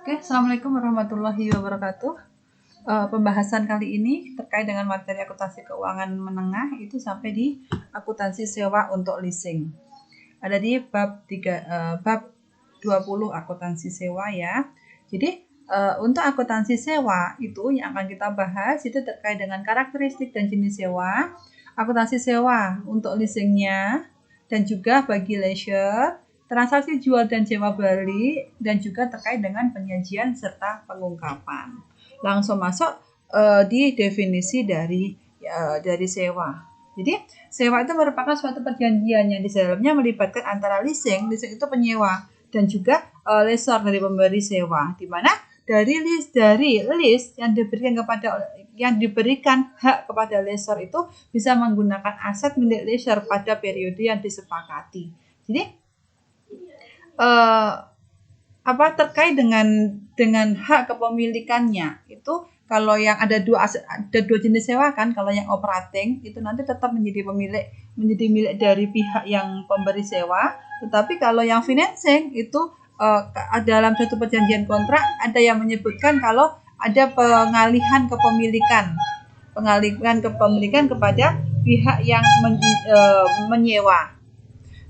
Oke, Assalamualaikum warahmatullahi wabarakatuh. Pembahasan kali ini terkait dengan materi akuntansi keuangan menengah itu sampai di akuntansi sewa untuk leasing. Ada di bab 20 akuntansi sewa ya. Jadi untuk akuntansi sewa itu yang akan kita bahas itu terkait dengan karakteristik dan jenis sewa, akuntansi sewa untuk leasingnya, dan juga bagi leisure, transaksi jual dan sewa beli, dan juga terkait dengan penyajian serta pengungkapan. Langsung masuk di definisi dari sewa. Jadi sewa itu merupakan suatu perjanjian yang di dalamnya melibatkan antara leasing itu penyewa, dan juga lessor dari pemberi sewa, di mana dari lease yang diberikan hak kepada lessor itu bisa menggunakan aset milik lessor pada periode yang disepakati. Jadi terkait dengan hak kepemilikannya itu, kalau yang ada dua jenis sewa kan, kalau yang operating itu nanti tetap menjadi milik dari pihak yang pemberi sewa, tetapi kalau yang financing itu dalam suatu perjanjian kontrak ada yang menyebutkan kalau ada pengalihan kepemilikan kepada pihak yang menyewa.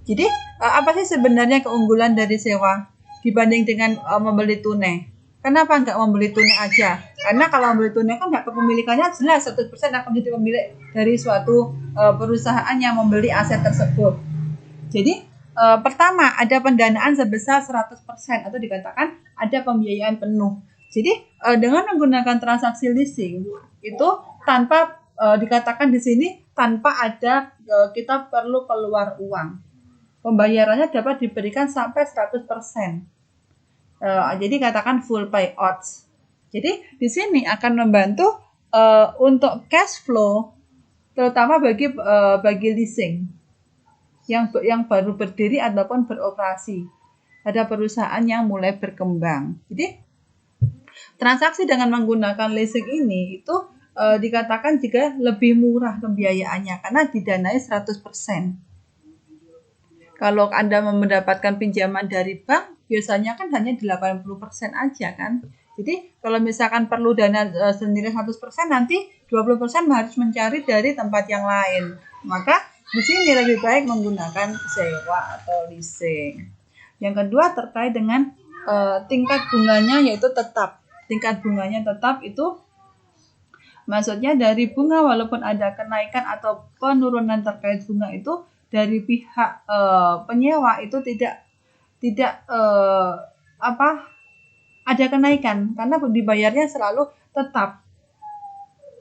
Jadi apa sih sebenarnya keunggulan dari sewa dibanding dengan membeli tunai? Kenapa nggak membeli tunai aja? Karena kalau membeli tunai kan hak kepemilikannya jelas 100% akan menjadi pemilik dari suatu perusahaan yang membeli aset tersebut. Jadi pertama ada pendanaan sebesar 100% atau dikatakan ada pembiayaan penuh. Jadi dengan menggunakan transaksi leasing itu tanpa dikatakan di sini tanpa ada kita perlu keluar uang. Pembayarannya dapat diberikan sampai 100%. Jadi katakan full payout. Jadi di sini akan membantu untuk cash flow, terutama bagi leasing yang baru berdiri ataupun beroperasi. Ada perusahaan yang mulai berkembang. Jadi transaksi dengan menggunakan leasing ini itu dikatakan juga lebih murah pembiayaannya karena didanai 100%. Kalau Anda mendapatkan pinjaman dari bank, biasanya kan hanya 80% aja kan. Jadi kalau misalkan perlu dana sendiri 100%, nanti 20% harus mencari dari tempat yang lain. Maka di sini lebih baik menggunakan sewa atau leasing. Yang kedua terkait dengan tingkat bunganya, yaitu tetap. Tingkat bunganya tetap itu maksudnya dari bunga walaupun ada kenaikan atau penurunan terkait bunga itu dari pihak penyewa itu tidak ada kenaikan karena dibayarnya selalu tetap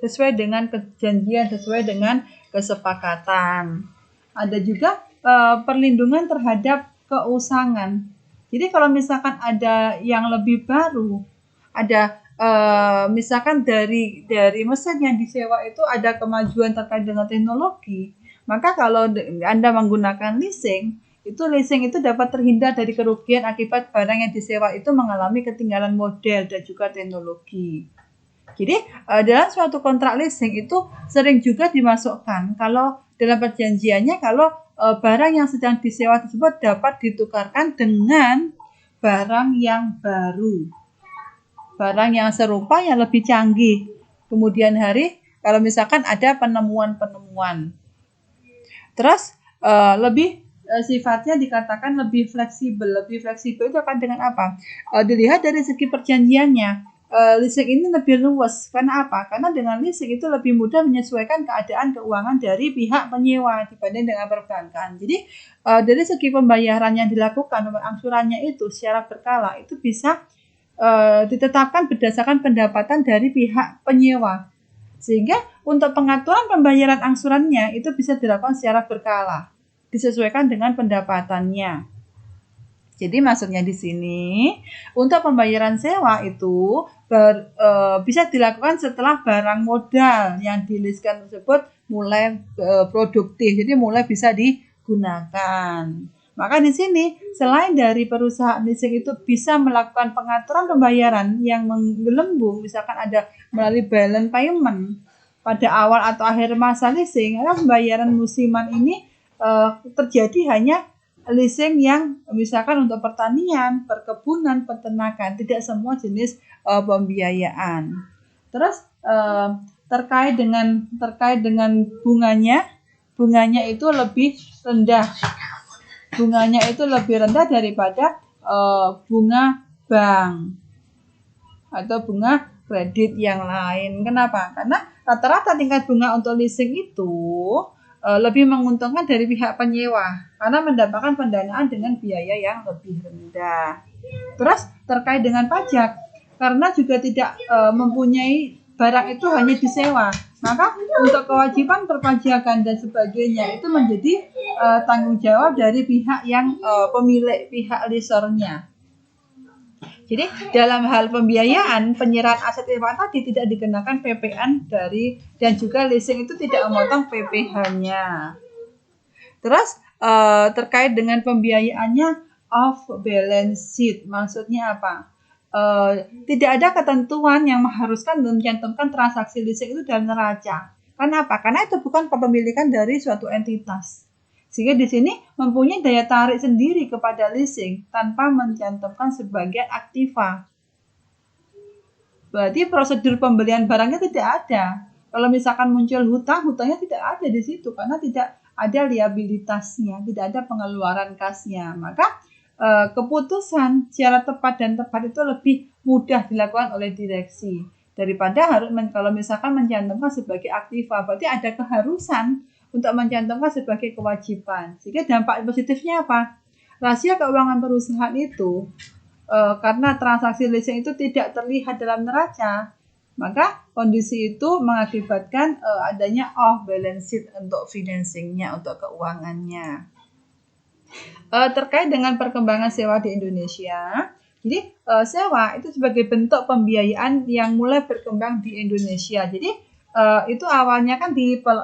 sesuai dengan perjanjian, sesuai dengan kesepakatan. Ada juga perlindungan terhadap keusangan. Jadi kalau misalkan ada yang lebih baru, ada misalkan dari mesin yang disewa itu ada kemajuan terkait dengan teknologi, maka kalau Anda menggunakan leasing itu dapat terhindar dari kerugian akibat barang yang disewa itu mengalami ketinggalan model dan juga teknologi. Jadi dalam suatu kontrak leasing itu sering juga dimasukkan kalau dalam perjanjiannya kalau barang yang sedang disewa tersebut dapat ditukarkan dengan barang yang baru, barang yang serupa yang lebih canggih. Kemudian hari kalau misalkan ada penemuan. Terus lebih sifatnya dikatakan lebih fleksibel. Lebih fleksibel itu akan dengan apa? Dilihat dari segi perjanjiannya. Leasing ini lebih luas. Karena apa? Karena dengan leasing itu lebih mudah menyesuaikan keadaan keuangan dari pihak penyewa dibanding dengan perbankan. Jadi dari segi pembayaran yang dilakukan, angsurannya itu secara berkala itu bisa ditetapkan berdasarkan pendapatan dari pihak penyewa. Sehingga untuk pengaturan pembayaran angsurannya itu bisa dilakukan secara berkala, disesuaikan dengan pendapatannya. Jadi maksudnya di sini untuk pembayaran sewa itu bisa dilakukan setelah barang modal yang dileaskan tersebut mulai produktif, jadi mulai bisa digunakan. Maka di sini selain dari perusahaan leasing itu bisa melakukan pengaturan pembayaran yang menggelembung, misalkan ada melalui balance payment pada awal atau akhir masa leasing, karena pembayaran musiman ini terjadi hanya leasing yang misalkan untuk pertanian, perkebunan, peternakan, tidak semua jenis pembiayaan. Terus terkait dengan bunganya itu lebih rendah. Bunganya itu lebih rendah daripada bunga bank atau bunga kredit yang lain. Kenapa? Karena rata-rata tingkat bunga untuk leasing itu lebih menguntungkan dari pihak penyewa karena mendapatkan pendanaan dengan biaya yang lebih rendah. Terus terkait dengan pajak, karena juga tidak mempunyai barang itu hanya disewa, maka untuk kewajiban perpajakan dan sebagainya itu menjadi tanggung jawab dari pihak yang pemilik, pihak leasernya. Jadi dalam hal pembiayaan, penyerahan aset investasi tadi tidak dikenakan PPN dan juga leasing itu tidak memotong PPh-nya. Terus terkait dengan pembiayaannya off balance sheet, maksudnya apa? Tidak ada ketentuan yang mengharuskan dan mencantumkan transaksi leasing itu dalam neraca. Kenapa? Karena itu bukan kepemilikan dari suatu entitas. Sehingga di sini mempunyai daya tarik sendiri kepada leasing tanpa mencantumkan sebagai aktiva. Berarti prosedur pembelian barangnya tidak ada. Kalau misalkan muncul hutangnya tidak ada di situ karena tidak ada liabilitasnya, tidak ada pengeluaran kasnya. Maka keputusan secara tepat dan tepat itu lebih mudah dilakukan oleh direksi daripada harus kalau misalkan mencantumkan sebagai aktiva. Berarti ada keharusan untuk mencantumkan sebagai kewajiban. Sehingga dampak positifnya apa? Rasio keuangan perusahaan itu karena transaksi leasing itu tidak terlihat dalam neraca, maka kondisi itu mengakibatkan adanya off balance sheet untuk financingnya, untuk keuangannya. Terkait dengan perkembangan sewa di Indonesia, jadi sewa itu sebagai bentuk pembiayaan yang mulai berkembang di Indonesia. Jadi itu awalnya kan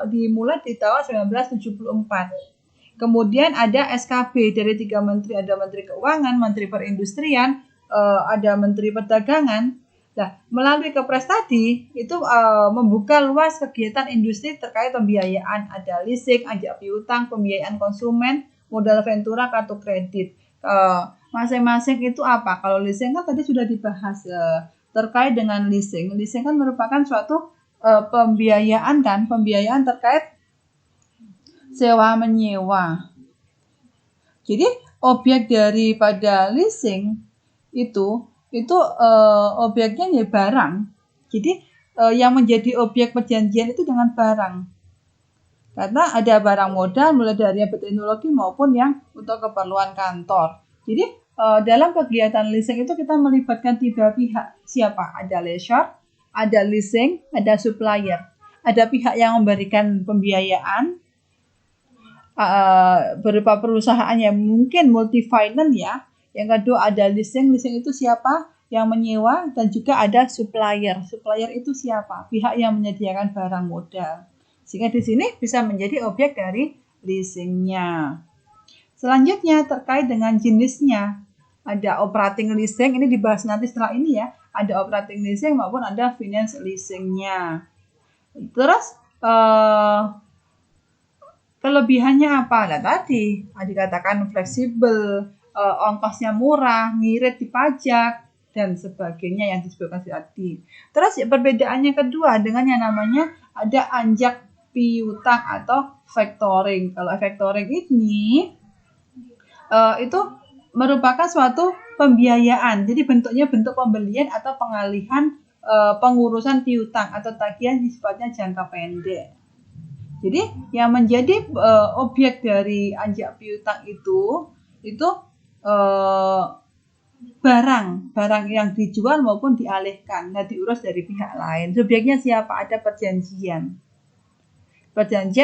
dimulai di tahun 1974. Kemudian ada SKB dari 3 menteri, ada Menteri Keuangan, Menteri Perindustrian, ada Menteri Perdagangan. Nah, melalui Kepres tadi itu membuka luas kegiatan industri terkait pembiayaan, ada leasing, ajak piutang, pembiayaan konsumen, modal ventura, kartu kredit. Masing-masing itu apa? Kalau leasing kan tadi sudah dibahas terkait dengan leasing. Leasing kan merupakan suatu pembiayaan terkait sewa menyewa. Jadi objek daripada leasing itu objeknya ya barang. Jadi yang menjadi objek perjanjian itu dengan barang. Karena ada barang modal mulai dari yang berteknologi maupun yang untuk keperluan kantor. Jadi dalam kegiatan leasing itu kita melibatkan 3 pihak. Siapa? Ada lessor, ada leasing, ada supplier. Ada pihak yang memberikan pembiayaan berupa perusahaan yang mungkin multi finance ya. Yang kedua ada leasing itu siapa? Yang menyewa, dan juga ada supplier. Supplier itu siapa? Pihak yang menyediakan barang modal. Sehingga di sini bisa menjadi objek dari leasingnya. Selanjutnya terkait dengan jenisnya. Ada operating leasing, ini dibahas nanti setelah ini ya. Ada operating leasing maupun ada finance leasingnya. Terus kelebihannya apa? Nah tadi dikatakan fleksibel, ongkosnya murah, ngirit di pajak, dan sebagainya yang disebutkan tadi. Terus perbedaannya kedua dengan yang namanya ada anjak piutang atau factoring. Kalau factoring ini itu merupakan suatu pembiayaan. Jadi bentuknya bentuk pembelian atau pengalihan pengurusan piutang atau tagihan sifatnya jangka pendek. Jadi yang menjadi objek dari anjak piutang itu barang yang dijual maupun dialihkan, diurus dari pihak lain. Subjeknya siapa? Ada perjanjian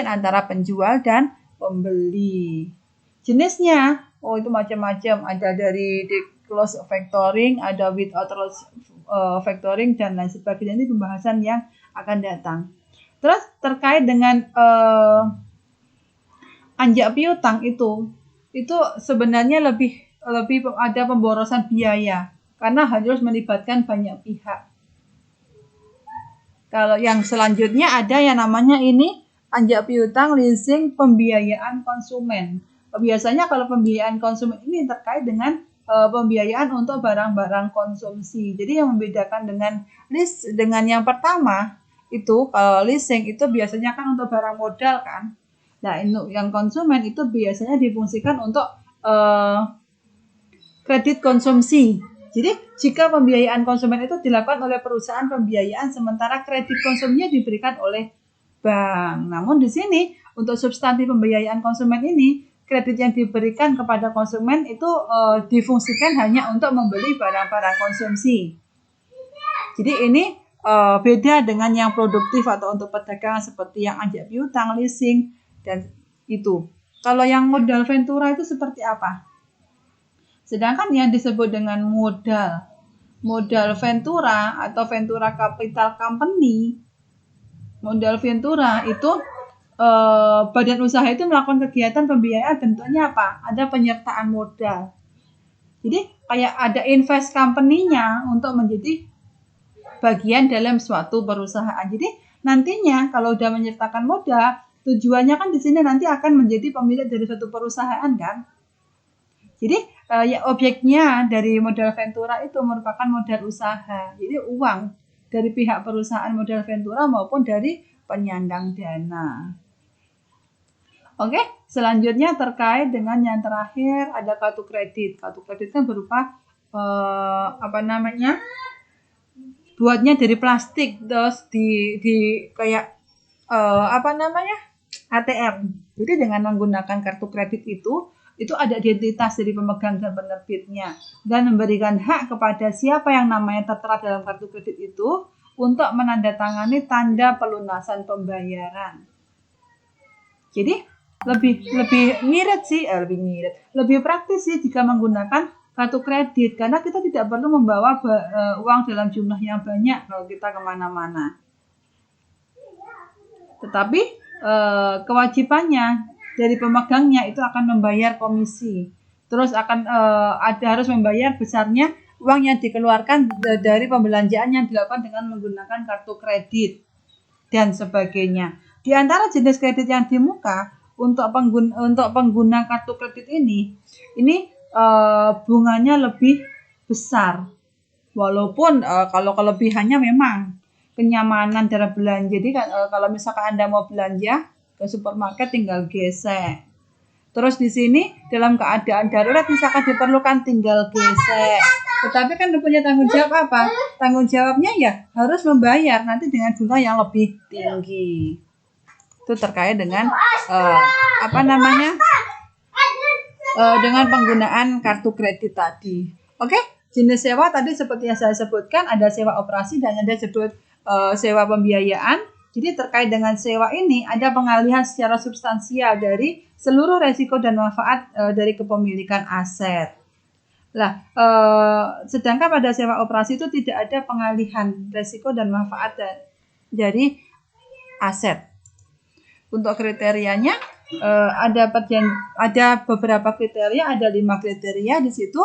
antara penjual dan pembeli. Jenisnya, itu macam-macam. Ada dari close factoring, ada without factoring, dan lain sebagainya. Ini pembahasan yang akan datang. Terus terkait dengan anjak piutang itu sebenarnya lebih ada pemborosan biaya karena harus melibatkan banyak pihak. Kalau yang selanjutnya ada yang namanya ini anjak piutang leasing pembiayaan konsumen. biasanya kalau pembiayaan konsumen ini terkait dengan pembiayaan untuk barang-barang konsumsi. Jadi yang membedakan dengan yang pertama itu kalau leasing itu biasanya kan untuk barang modal kan. Nah, yang konsumen itu biasanya difungsikan untuk kredit konsumsi. Jadi, jika pembiayaan konsumen itu dilakukan oleh perusahaan pembiayaan, sementara kredit konsumsinya diberikan oleh bank. Namun di sini, untuk substansi pembiayaan konsumen ini, kredit yang diberikan kepada konsumen itu difungsikan hanya untuk membeli barang-barang konsumsi. Jadi ini beda dengan yang produktif atau untuk perdagangan seperti yang ajak piutang, leasing, dan itu. Kalau yang modal ventura itu seperti apa? Sedangkan yang disebut dengan modal ventura atau ventura capital company, modal ventura itu badan usaha itu melakukan kegiatan pembiayaan, bentuknya apa? Ada penyertaan modal. Jadi kayak ada invest company-nya untuk menjadi bagian dalam suatu perusahaan. Jadi nantinya kalau udah menyertakan modal, tujuannya kan di sini nanti akan menjadi pemilik dari suatu perusahaan kan. Jadi objeknya dari modal ventura itu merupakan modal usaha. Jadi uang dari pihak perusahaan modal ventura maupun dari penyandang dana. Oke, selanjutnya terkait dengan yang terakhir ada kartu kredit. Kartu kredit kan berupa buatnya dari plastik, terus di kayak ATM. Jadi dengan menggunakan kartu kredit itu ada identitas dari pemegang dan penerbitnya dan memberikan hak kepada siapa yang namanya tertera dalam kartu kredit itu untuk menandatangani tanda pelunasan pembayaran. Jadi lebih praktis sih jika menggunakan kartu kredit karena kita tidak perlu membawa uang dalam jumlah yang banyak kalau kita kemana-mana. Tetapi kewajibannya dari pemegangnya itu akan membayar komisi. Terus akan harus membayar besarnya uang yang dikeluarkan dari pembelanjaan yang dilakukan dengan menggunakan kartu kredit dan sebagainya. Di antara jenis kredit yang di muka untuk pengguna kartu kredit ini bunganya lebih besar. Walaupun kalau kelebihannya memang kenyamanan dalam belanja. Jadi kalau misalkan Anda mau belanja ke supermarket tinggal gesek. Terus di sini dalam keadaan darurat misalkan diperlukan tinggal gesek. Tetapi kan punya tanggung jawab apa? Tanggung jawabnya ya harus membayar nanti dengan bunga yang lebih tinggi. Itu terkait dengan dengan penggunaan kartu kredit tadi. Oke, jenis sewa tadi seperti yang saya sebutkan ada sewa operasi dan ada disebut sewa pembiayaan. Jadi terkait dengan sewa ini ada pengalihan secara substansial dari seluruh resiko dan manfaat dari kepemilikan aset. Nah, sedangkan pada sewa operasi itu tidak ada pengalihan resiko dan manfaat dari aset. Untuk kriterianya ada beberapa kriteria, ada 5 kriteria di situ.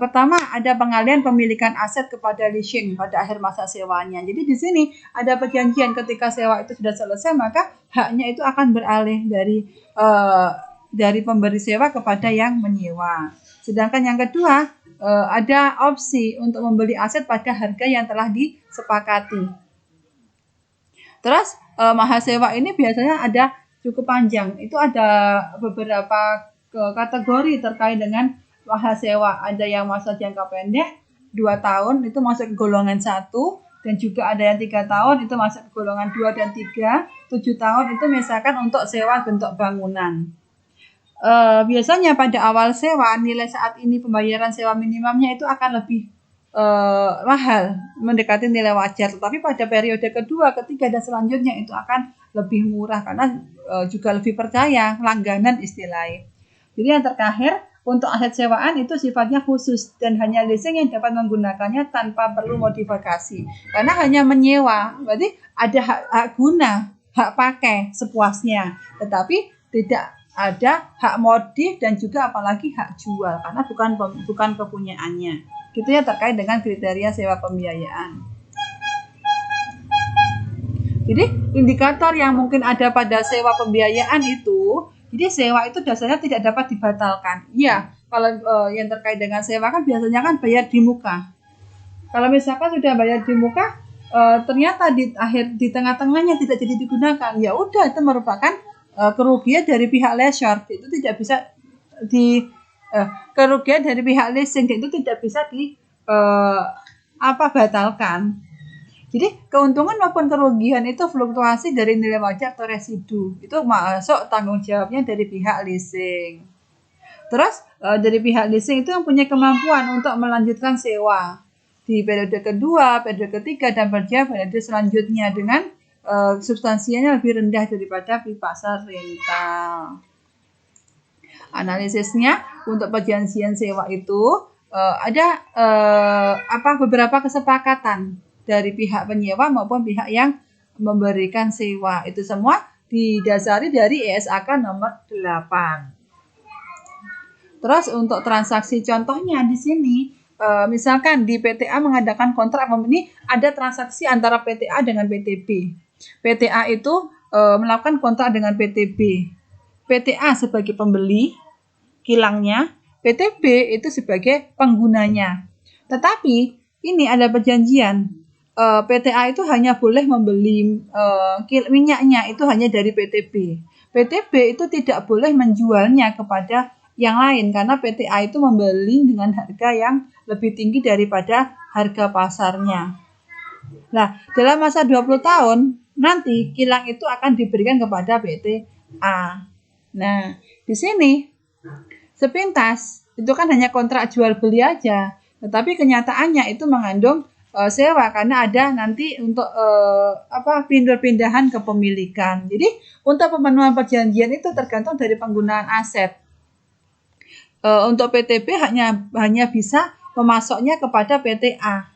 Pertama ada pengalihan pemilikan aset kepada leasing pada akhir masa sewanya. Jadi di sini ada perjanjian ketika sewa itu sudah selesai maka haknya itu akan beralih dari pemberi sewa kepada yang menyewa. Sedangkan yang kedua ada opsi untuk membeli aset pada harga yang telah disepakati. Terus mahasewa ini biasanya ada cukup panjang. Itu ada beberapa kategori terkait dengan mahasewa. Ada yang masa jangka pendek 2 tahun itu masuk ke golongan 1 dan juga ada yang 3 tahun itu masuk ke golongan 2 dan 3. 7 tahun itu misalkan untuk sewa bentuk bangunan. Biasanya pada awal sewa nilai saat ini pembayaran sewa minimumnya itu akan lebih mahal mendekati nilai wajar. Tetapi pada periode kedua, ketiga dan selanjutnya itu akan lebih murah karena juga lebih percaya langganan istilahnya. Jadi yang terakhir untuk aset sewaan itu sifatnya khusus dan hanya leasing yang dapat menggunakannya tanpa perlu modifikasi. Karena hanya menyewa, berarti ada hak guna, hak pakai sepuasnya. Tetapi tidak ada hak modif dan juga apalagi hak jual karena bukan kepunyaannya. Gitu ya terkait dengan kriteria sewa pembiayaan. Jadi indikator yang mungkin ada pada sewa pembiayaan itu Jadi sewa itu dasarnya tidak dapat dibatalkan. Iya, kalau yang terkait dengan sewa kan biasanya kan bayar di muka. Kalau misalkan sudah bayar di muka, ternyata di tengah-tengahnya tidak jadi digunakan, ya udah itu merupakan kerugian dari pihak lessor. Itu tidak bisa kerugian dari pihak leasing itu tidak bisa batalkan. Jadi keuntungan maupun kerugian itu fluktuasi dari nilai wajar atau residu. Itu masuk tanggung jawabnya dari pihak leasing. Terus dari pihak leasing itu yang punya kemampuan untuk melanjutkan sewa di periode kedua, periode ketiga, dan periode selanjutnya dengan substansinya lebih rendah daripada di pasar rental. Analisisnya untuk perjanjian sewa itu ada beberapa kesepakatan dari pihak penyewa maupun pihak yang memberikan sewa. Itu semua didasari dari ESAK nomor 8. Terus untuk transaksi contohnya di sini, misalkan di PTA mengadakan kontrak ini ada transaksi antara PTA dengan PTB. PTA itu melakukan kontrak dengan PTB. PTA sebagai pembeli kilangnya, PTB itu sebagai penggunanya. Tetapi ini ada perjanjian. PTA itu hanya boleh membeli minyaknya itu hanya dari PTB. PTB itu tidak boleh menjualnya kepada yang lain karena PTA itu membeli dengan harga yang lebih tinggi daripada harga pasarnya. Nah, dalam masa 20 tahun nanti kilang itu akan diberikan kepada PTA. Nah, di sini sepintas itu kan hanya kontrak jual beli aja, tetapi kenyataannya itu mengandung sewa karena ada nanti untuk pindah-pindahan kepemilikan. Jadi untuk pemenuhan perjanjian itu tergantung dari penggunaan aset. Untuk PTB hanya bisa memasoknya kepada PTA.